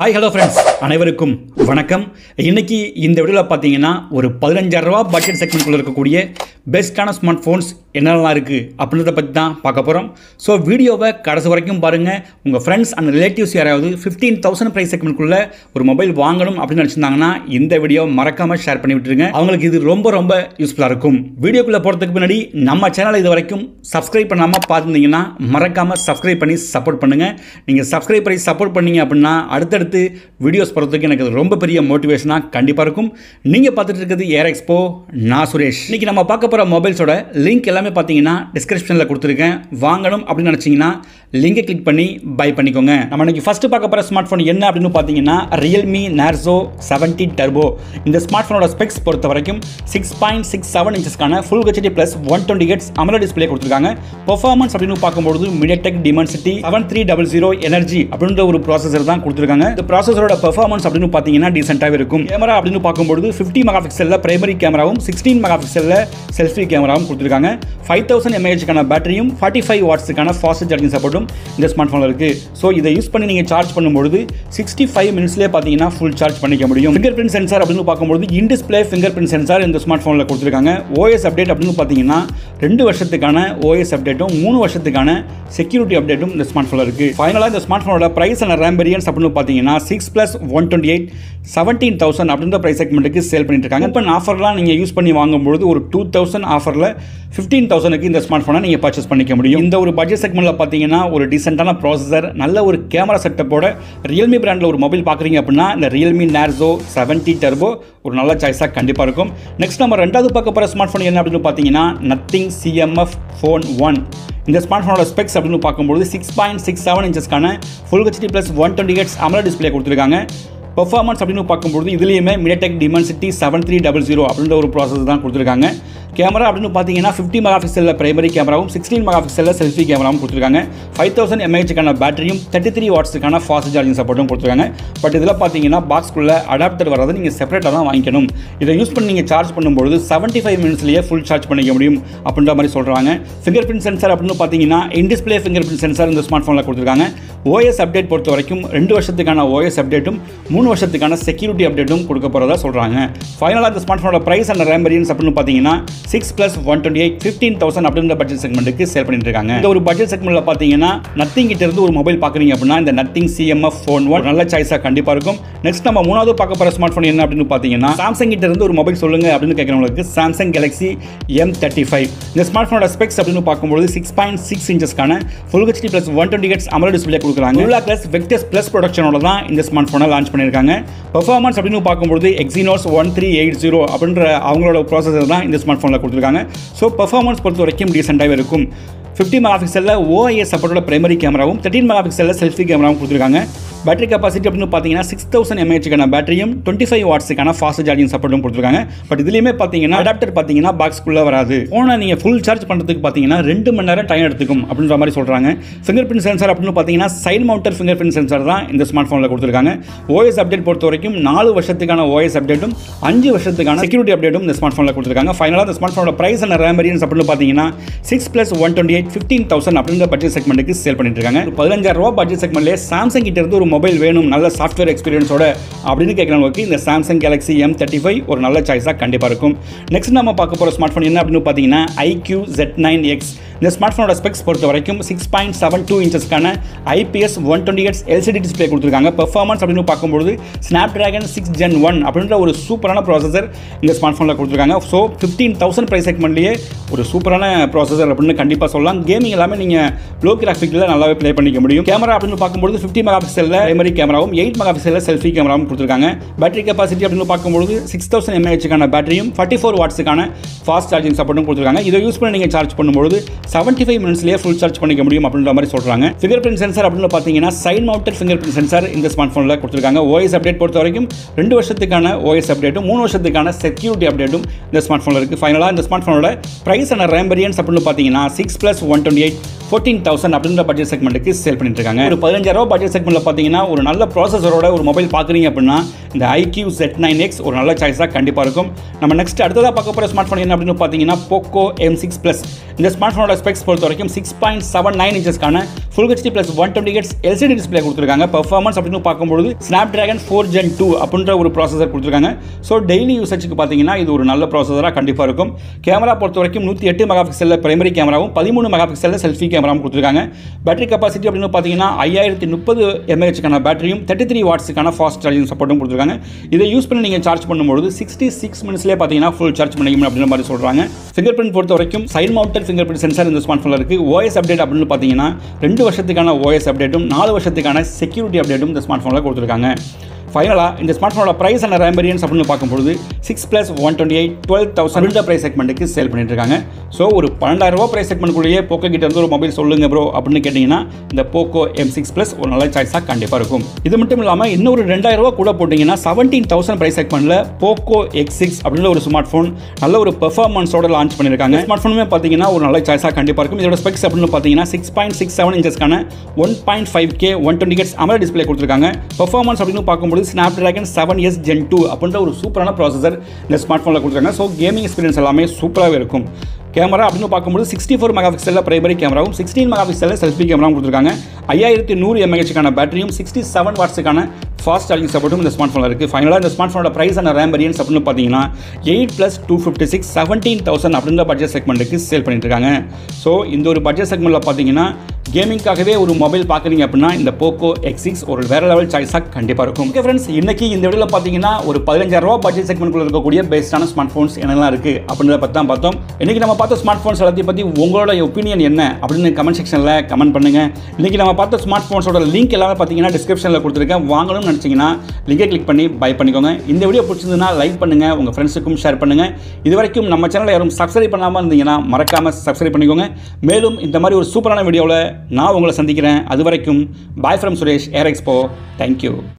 Hi hello friends, அனைவருக்கும் வணக்கம். இன்னைக்கு இந்த வீடியோவில் பார்த்தீங்கன்னா ஒரு 15,000 ரூபா பட்ஜெட் செக்மெண்ட்குள்ளே இருக்கக்கூடிய பெஸ்ட்டான ஸ்மார்ட் ஃபோன்ஸ் என்னெல்லாம் இருக்குது அப்படின்றத பற்றி தான் பார்க்க போகிறோம். ஸோ வீடியோவை கடைசி வரைக்கும் பாருங்கள். உங்கள் ஃப்ரெண்ட்ஸ் அண்ட் ரிலேட்டிவ்ஸ் யாராவது 15,000 ப்ரைஸ் செக்மெண்ட்குள்ளே ஒரு மொபைல் வாங்கணும் அப்படின்னு நினச்சிருந்தாங்கன்னா இந்த வீடியோ மறக்காமல் ஷேர் பண்ணி விட்டுருங்க. அவங்களுக்கு இது ரொம்ப ரொம்ப யூஸ்ஃபுல்லாக இருக்கும். வீடியோக்குள்ளே போகிறதுக்கு முன்னாடி நம்ம சேனலை இது வரைக்கும் சப்ஸ்கிரைப் பண்ணாமல் பார்த்துருந்தீங்கன்னா மறக்காமல் சப்ஸ்கிரைப் பண்ணி சப்போர்ட் பண்ணுங்கள். நீங்கள் சப்ஸ்கிரைப் பண்ணி சப்போர்ட் பண்ணீங்க அப்படின்னா அடுத்தடுத்து வீடியோஸ் போகிறதுக்கு எனக்கு ரொம்ப பெரிய மோட்டிவேஷனாக கண்டிப்பாக இருக்கும். நீங்கள் பார்த்துட்டு இருக்கிறது ஏர் எக்ஸ்போ, நான் சுரேஷ். இன்றைக்கி நம்ம பார்க்க போகிற மொபைல்ஸோட லிங்க் எல்லாமே பார்த்தீங்கன்னா டிஸ்கிரிப்ஷனில் கொடுத்துருக்கேன். வாங்கணும் அப்படின்னு நினச்சிங்கன்னா லிங்கை கிளிக் பண்ணி பை பண்ணிக்கோங்க. நம்ம இன்னைக்கு ஃபஸ்ட்டு பார்க்க போகிற ஸ்மார்ட் ஃபோன் என்ன அப்படின்னு பார்த்தீங்கன்னா Realme Narzo 70 Turbo. இந்த ஸ்மார்ட் ஃபோனோட ஸ்பெக்ஸ் பொறுத்த வரைக்கும் 6.67 இன்ச்சஸ்க்கான full HD plus 120Hz AMOLED display கொடுத்துருக்காங்க. பெர்ஃபார்மன்ஸ் அப்படின்னு பார்க்கும்போது MediaTek Dimensity 7300 Energy அப்படின்ற ஒரு ப்ராசஸர் தான் கொடுத்துருக்காங்க. இந்த ப்ராசஸரோட பெர்ஃபார்மன்ஸ் அப்படின்னு பார்த்தீங்கன்னா டீசென்ட்டாகவே இருக்கும். கேமரா அப்படின்னு பார்க்கும்போது 50 மெகா பிக்சலில் பிரைமரி கேமராவும் 16 மெகா பிக்சலில் செல்ஃபி கேமராவும் கொடுத்துருக்காங்க. 5000 mAhக்கான பேட்டரியும் 45 வாட்ஸுக்கான ஃபாஸ்ட் சார்ஜிங் சப்போர்ட்டும் இந்த ஸ்மார்ட் ஃபோனில் இருக்குது. ஸோ இதை யூஸ் பண்ணி நீங்கள் சார்ஜ் பண்ணும்போது 65 மினிட்ஸ்லேயே பார்த்தீங்கன்னா ஃபுல் சார்ஜ் பண்ணிக்க முடியும். ஃபிங்கர் பிரிண்ட் சென்சார் அப்படின்னு பார்க்கும்போது in display finger print sensor இந்த ஸ்மார்ட் ஃபோனில் கொடுத்துருக்காங்க. OS அப்டேட் அப்படின்னு பார்த்தீங்கன்னா 2 வருஷத்துக்கான OS அப்டேட்டும் 3 வருஷத்துக்கான செக்யூரிட்டி அப்டேட்டும் இந்த ஸ்மார்ட் ஃபோனில் இருக்குது. ஃபைனலாக இந்த ஸ்மார்ட் ஃபோனோட பிரைஸ் அண்ட் ரேம் வேரியன்ஸ் அப்படின்னு பார்த்தீங்கன்னா 6+128 17,000 அப்படின்ற ப்ரைஸ் செக்மெண்ட்டுக்கு சேல் பண்ணிட்டு இருக்காங்க. இப்போ ஆஃபர்லாம் நீங்கள் யூஸ் பண்ணி வாங்கும்போது ஒரு 2,000 ஆஃபரில் 15,000க்கு இந்த ஸ்மார்ட் ஃபோனை நீங்கள் பர்ச்சேஸ் பண்ணிக்க முடியும். இந்த ஒரு பட்ஜெட் செக்மெண்ட்டில் பார்த்தீங்கன்னா ஒரு டீசென்ட்டான ப்ராசஸர், நல்ல ஒரு கேமரா செட்டப்போட Realme பிராண்டில் ஒரு மொபைல் பார்க்குறீங்க அப்படின்னா இந்த Realme Narzo 70 Turbo ஒரு நல்ல சாய்ஸாக கண்டிப்பாக இருக்கும். நெக்ஸ்ட் நம்ம ரெண்டாவது பார்க்க போகிற ஸ்மார்ட் ஃபோன் என்ன அப்படின்னு பார்த்தீங்கன்னா Nothing CMF Phone 1. இந்த ஸ்மார்ட் ஃபோனோட ஸ்பெக்ஸ் அப்படின்னு பார்க்கும்போது 6.67 இன்ச்சஸ்க்கான full HD plus 120Hz AMOLED display கொடுத்துருக்காங்க. பெர்ஃபார்மன்ஸ் அப்படின்னு பார்க்கும்போது இதுலேயுமே MediaTek Dimensity 7300 அப்படின்ற ஒரு ப்ராசஸ் தான் கொடுத்துருக்காங்க. கேமரா அப்படின்னு பார்த்தீங்கன்னா 50 மெகா பிக்சலில் பிரைமரி கேமராவும் 16 மெகா பிக்சலில் செல்ஃபி கேமராவும் கொடுத்துருக்காங்க. 5000 mAhக்கான பேட்டரியும் 33 வாட்ஸுக்கான ஃபாஸ்ட் சார்ஜிங் சப்போர்ட்டும் கொடுத்துருக்காங்க. பட் இதில் பார்த்தீங்கன்னா பாக்ஸ்க்குள்ளே அடாப்டர் வர்றது நீங்கள் செப்பரேட்டாக தான் வாங்கிக்கணும். இதை யூஸ் பண்ணி நீங்கள் சார்ஜ் பண்ணும்போது 75 மினிட்ஸ்லேயே ஃபுல் சார்ஜ் பண்ணிக்க முடியும் அப்படின்ற மாதிரி சொல்கிறாங்க. ஃபிங்கர் பிரிண்ட் சென்சார் அப்படின்னு பார்த்தீங்கன்னா in display finger print sensor இந்த ஸ்மார்ட் ஃபோனில் கொடுத்துருக்காங்க. OS அப்டேட் பொறுத்த வரைக்கும் 2 வருஷத்துக்கான OS அப்டேட்டும் 3 வருஷத்துக்கான செக்யூரிட்டி அப்டேட்டும் கொடுக்க போகிறதா சொல்கிறாங்க. ஃபைனலாக இந்த ஸ்மார்ட் ஃபோனோட ப்ரைஸ் அண்ட் ரேம் வேரியன்ஸ் அப்படின்னு பார்த்தீங்கன்னா 6+128 15,000 அப்படின்ற பட்ஜெட் செக்மெண்ட்டுக்கு சேல் பண்ணிட்டு இருக்காங்க. இந்த ஒரு பட்ஜெட் செக்மெண்ட்டில் பார்த்தீங்கன்னா நத்திங் கிட்ட இருந்து ஒரு மொபைல் பார்க்குறீங்க அப்படின்னா இந்த Nothing CMF Phone 1 நல்ல சாய்ஸாக கண்டிப்பாக இருக்கும். நெக்ஸ்ட் நம்ம மூணாவது பார்க்க போகிற ஸ்மார்ட் ஃபோன் என்ன அப்படின்னு பார்த்தீங்கன்னா சாம்சங் கிட்ட இருந்து ஒரு மொபைல் சொல்லுங்க அப்படின்னு கேட்குறவங்களுக்கு Samsung Galaxy M35. இந்த ஸ்மார்ட் ஃபோனோட ஸ்பெக்ஸ் அப்படின்னு பார்க்கும்போது 6.6 இன்ச்சஸ்க்கான full HD plus 120Hz AMOLED display கொடுக்குறாங்க. ULA வெக்டர்ஸ் ப்ளஸ் ப்ரொடக்ஷனோட தான் இந்த ஸ்மார்ட் ஃபோனை லான்ச் பண்ணியிருக்காங்க. பெர்ஃபார்மன்ஸ் அப்படின்னு பார்க்கும்போது Exynos 1380 அப்படின்ற அவங்களோட ப்ராசஸர் தான் இந்த ஸ்மார்ட் ஃபோனில் கொடுத்துருக்காங்க. ஸோ பெர்ஃபார்மன்ஸ் பொறுத்த வரைக்கும் டீசென்ட்டாகவே இருக்கும். 50 மெகா பிக்சலில் OIS சப்போர்ட்டோட பிரைமரி கேமராவும் 13 மெகா பிக்சலில் செல்ஃபி கேமராவும் கொடுத்துருக்காங்க. பேட்டரி கெப்பாசிட்டி அப்படின்னு பார்த்தீங்கன்னா 6000 mAhக்கான பேட்டரியும் 25 வாட்ஸுக்கான ஃபாஸ்ட் சார்ஜிங் சப்போர்ட்டும் கொடுத்துருக்காங்க. பட் இதுலேயுமே பார்த்தீங்கன்னா அடாப்டர் பார்த்தீங்கன்னா பாக்ஸ்க்குள்ளே வராது. ஃபோனை நீங்கள் ஃபுல் சார்ஜ் பண்ணுறதுக்கு பார்த்தீங்கன்னா 2 மணி நேரம் டைம் எடுத்துக்கும் அப்படின்ற மாதிரி சொல்கிறாங்க. ஃபிங்கர் பிரிண்ட் சென்சார் அப்படின்னு பார்த்தீங்கன்னா சைட் மவுண்டர் ஃபிங்கர் பிரிண்ட் சென்சார் தான் இந்த ஸ்மார்ட் ஃபோனில் கொடுத்துருக்காங்க. OS அப்டேட் பொறுத்த வரைக்கும் 4 வருஷத்துக்கான OS அப்டேட்டும் 5 வருஷத்துக்கான செக்யூரிட்டி அப்டேட்டும் இந்த ஸ்மார்ட் ஃபோனில் கொடுத்துருக்காங்க. ஃபைனலாக இந்த ஸ்மார்ட் ஃபோனோட ப்ரைஸ் அண்ட் ரேம் வேரியன்ஸ் அப்படின்னு பார்த்தீங்கன்னா 6+128 15,000 அப்படின்ற பட்ஜெட் செக்மெண்ட்டுக்கு சேல் பண்ணிட்டு இருக்காங்க. 15,000 ரூபா பட்ஜெட் செக்மெண்ட்லேயே சாம்சங் கிட்ட இருந்து ஒரு மொபைல் வேணும் நல்ல சாஃப்ட்வேர் எக்ஸ்பீரியன்ஸோட அப்படின்னு கேட்குறவங்களுக்கு இந்த Samsung Galaxy M35 ஒரு நல்ல சாய்ஸாக கண்டிப்பாக இருக்கும். நெக்ஸ்ட் நம்ம பார்க்க போகிற ஸ்மார்ட் ஃபோன் என்ன அப்படின்னு பார்த்தீங்கன்னா iQ Z9X. இந்த ஸ்மார்ட் ஃபோனோட ஸ்பெக்ஸ் பொறுத்த வரைக்கும் 6.72 இன்ச்சஸ்க்கான IPS 120Hz LCD டிஸ்பிளே கொடுத்துருக்காங்க. பெர்ஃபார்மன்ஸ் அப்படின்னு பார்க்கும்போது Snapdragon 6 Gen 1 அப்படின்ற ஒரு சூப்பரான ப்ராசஸர் இந்த ஸ்மார்ட் ஃபோனில் கொடுத்துருக்காங்க. ஸோ 15,000 ப்ரைஸ் செக்மெண்ட்லேயே ஒரு சூப்பரான ப்ராசஸர் அப்படின்னு கண்டிப்பாக சொல்லலாம். கேமிங் எல்லாமே நீங்கள் லோ கிராஃபிக்கில் நல்லாவே ப்ளே பண்ணிக்க முடியும். கேமரா அப்படின்னு பார்க்கும்போது 50 மெகா பிக்சலில் பிரைமரி கேமராவும் 8 மெகா பிக்சலில் செல்ஃபி கேமராவும் கொடுத்துருக்காங்க. பேட்டரி கெப்பாசிட்டி அப்படின்னு பார்க்கும்போது 6000 mAhக்கான பேட்டரியும் 44 வாட்ஸுக்கான ஃபாஸ்ட் சார்ஜிங் சப்போர்ட்டும் கொடுத்துருக்காங்க. இதை யூஸ் பண்ணி நீங்கள் சார்ஜ் பண்ணும்போது 75 மினிட்ஸ்லேயே ஃபுல் சார்ஜ் பண்ணிக்க முடியும் அப்படின்ற மாதிரி சொல்கிறாங்க. ஃபிங்கர் பிரிண்ட் சென்சார் அப்படின்னு பார்த்தீங்கன்னா side mounted finger print sensor இந்த ஸ்மார்ட் ஃபோனில் கொடுத்துருக்காங்க. OS அப்டேட் பொறுத்த வரைக்கும் 2 வருஷத்துக்கான OS அப்டேட்டும் 3 வருஷத்துக்கான செக்யூரிட்டி அப்டேட்டும் இந்த ஸ்மார்ட் ஃபோனில் இருக்குது. ஃபைனலாக இந்த ஸ்மார்ட் ஃபோனோட ப்ரைஸ் அண்ட் ரேம் வேரியன்ஸ் அப்படின்னு பார்த்தீங்கன்னா 6+128 14,000 அப்படின்ற பட்ஜெட் செக்மெண்ட்டுக்கு சேல் பண்ணிட்டு இருக்காங்க. ஒரு 15,000 ரூபா பட்ஜெட் செக்மெண்ட்டில் பார்த்தீங்கன்னா ஒரு நல்ல ப்ராசஸரோட ஒரு மொபைல் பார்க்குறீங்க அப்படின்னா இந்த iQ Z9X ஒரு நல்ல சாய்ஸாக கண்டிப்பாக இருக்கும். நம்ம நெக்ஸ்ட் அடுத்ததாக பார்க்க போகிற ஸ்மார்ட் ஃபோன் என்ன அப்படின்னு பார்த்தீங்கன்னா Poco M6 Plus. இந்த ஸ்மார்ட் ஃபோனோட ஃபோனோட ஸ்பெக்ஸ் பொறுத்த வரைக்கும் 6.79 இன்ச்சஸ்க்கான full HD plus 120 hertz LCD display கொடுத்துருக்காங்க. பெர்ஃபார்மன்ஸ் அப்படின்னு பார்க்கும்போது ஸ்னாப்டிராகன் 4 Gen 2 அப்படின்ற ஒரு ப்ராசஸர் கொடுத்துருக்காங்க. ஸோ டெய்லி யூசேஜுக்கு பார்த்தீங்கன்னா இது ஒரு நல்ல ப்ராசஸராக கண்டிப்பாக இருக்கும். கேமரா பொறுத்த வரைக்கும் 108 மெகா பிக்சலில் பிரைமரி கேமராவும் 13 மெகா பிக்சலில் செல்ஃபி கேமராவும் கொடுத்துருக்காங்க. பேட்டரி கெப்பாசிட்டி அப்படின்னு பார்த்தீங்கன்னா 5030 mAh பேட்டரியும் 33 வாட்ஸுக்கான ஃபாஸ்ட் சார்ஜிங் சப்போர்ட்டும் கொடுத்துருக்காங்க. இதை யூஸ் பண்ணி நீங்கள் சார்ஜ் பண்ணும்போது 66 மினிட்ஸ்லேயே பார்த்தீங்கன்னா ஃபுல் சார்ஜ் பண்ணிக்கணும் அப்படின்ற மாதிரி சொல்கிறாங்க. ஃபிங்கர் பிரிண்ட் பொறுத்த வரைக்கும் side mounted finger print sensor இந்த ஸ்மார்ட் ஃபோனில் இருக்குது. ஓஎஸ் அப்டேட் அப்படின்னு பார்த்தீங்கன்னா 2 வருஷத்துக்கான ஓஎஸ் அப்டேட்டும் 4 வருஷத்துக்கான செக்யூரிட்டி அப்டேட்டும் இந்த ஸ்மார்ட் ஃபோனில் கொடுத்துருக்காங்க. ஃபைனலாக இந்த ஸ்மார்ட் ஃபோனோட ப்ரைஸ் அண்ட் ரேம் வேரியன்ஸ் அப்படின்னு பார்க்கும்போது 6 + 128 12,000 இந்த ப்ரைஸ் செக்மெண்ட்டுக்கு சேல் பண்ணிட்டு இருக்காங்க. ஸோ ஒரு 12,000 ப்ரைஸ் செக்மெண்ட்குள்ளேயே போக்கோ கிட்ட இருந்து ஒரு மொபைல் சொல்லுங்க ப்ரோ அப்படின்னு கேட்டிங்கன்னா இந்த போக்கோ M6 Plus ஒரு நல்ல சாய்ஸாக கண்டிப்பாக இருக்கும். இது மட்டும் இல்லாமல் இன்னொரு 2,000 கூட போட்டிங்கன்னா 17,000 ப்ரைஸ் செக்மெண்ட்டில் போக்கோ X6 அப்படின்ற ஒரு ஸ்மார்ட் ஃபோன் நல்ல ஒரு பெர்ஃபார்மன்ஸோட லான்ச் பண்ணியிருக்காங்க. ஸ்மார்ட் ஃபோனுமே பார்த்தீங்கன்னா ஒரு நல்ல சாய்ஸாக கண்டிப்பாக இருக்கும். இதோட ஸ்பெக்ஸ் அப்படின்னு பார்த்தீங்கன்னா 6.67 இன்ச்சஸ்க்கான 1.5K 120 ஹெர்ட்ஸ் AMOLED டிஸ்பிளே கொடுத்துருக்காங்க. பெர்ஃபார்மன்ஸ் அப்படின்னு பார்க்கும்போது ஸ்னாப்டிராகன் 7S Gen 2 அப்படின்ற ஒரு சூப்பரான ப்ராசஸர் இந்த ஸ்மார்ட் ஃபோனில் கொடுத்துருக்காங்க. ஸோ கேமிங் எக்ஸ்பீரியன்ஸ் எல்லாமே சூப்பராகவே இருக்கும். கேமரா அப்படின்னு பார்க்கும்போது 64 மெகா பிக்சலில் பிரைமரி கேமராவும் 16 மெகா பிக்சலில் செல்ஃபி கேமராவும் கொடுத்துருக்காங்க. 5100 mAh பேட்டரியும் 67 வாட்ஸுக்கான ஃபாஸ்ட் சார்ஜிங் சப்போர்ட்டும் இந்த ஸ்மார்ட் ஃபோனில் இருக்குது. ஃபைனலாக இந்த ஸ்மார்ட் ஃபோனோட ப்ரைஸ் அண்ட் ரேம் வேரியன்ஸ் அப்படின்னு பார்த்தீங்கன்னா 8 + 256 17,000 அப்படின்ற பட்ஜெட் செக்மெண்ட்டுக்கு சேல் பண்ணிட்டு இருக்காங்க. ஸோ இந்த ஒரு பட்ஜெட் செக்மெண்ட்டில் பார்த்தீங்கன்னா கேமிங்காகவே ஒரு மொபைல் பார்க்குறீங்க அப்படின்னா இந்த போக்கோ X6 ஒரு வேற லெவல் சாய்ஸாக கண்டிப்பாக இருக்கும். ஓகே ஃப்ரெண்ட்ஸ், இன்னைக்கு இந்த வீடியோவில் பார்த்தீங்கன்னா ஒரு 15,000 பட்ஜெட் செக்மெண்ட்குள்ள இருக்கக்கூடிய பெஸ்ட்டான ஸ்மார்ட் ஃபோன்ஸ் என்னெல்லாம் இருக்குது அப்படின்றத பற்றி தான் பார்த்தோம். இன்னைக்கு நம்ம பார்த்த ஸ்மார்ட் ஃபோன்ஸ் எல்லாத்தையும் பற்றி உங்களோட ஒப்பீனியன் என்ன அப்படின்னு கமெண்ட் செக்ஷனில் கமெண்ட் பண்ணுங்க. இன்னைக்கு நம்ம பார்த்த ஸ்மார்ட் ஃபோன்ஸோட லிங்க் எல்லாமே பார்த்தீங்கன்னா டிஸ்கிரிப்ஷனில் கொடுத்துருக்கேன். வாங்கணும்னு நினச்சிங்கன்னா லிங்கை கிளிக் பண்ணி பை பண்ணிக்கோங்க. இந்த வீடியோ பிடிச்சிருந்ததுன்னா லைக் பண்ணுங்க, உங்கள் ஃப்ரெண்ட்ஸுக்கும் ஷேர் பண்ணுங்க. இது வரைக்கும் நம்ம சேனலை யாரும் சப்ஸ்கிரைப் பண்ணாமல் இருந்தீங்கன்னா மறக்காமல் சப்ஸ்கிரைப் பண்ணிக்கோங்க. மேலும் இந்த மாதிரி ஒரு சூப்பரான வீடியோவில் நான் உங்களை சந்திக்கிறேன். அது வரைக்கும் bye from Suresh air expo. Thank you.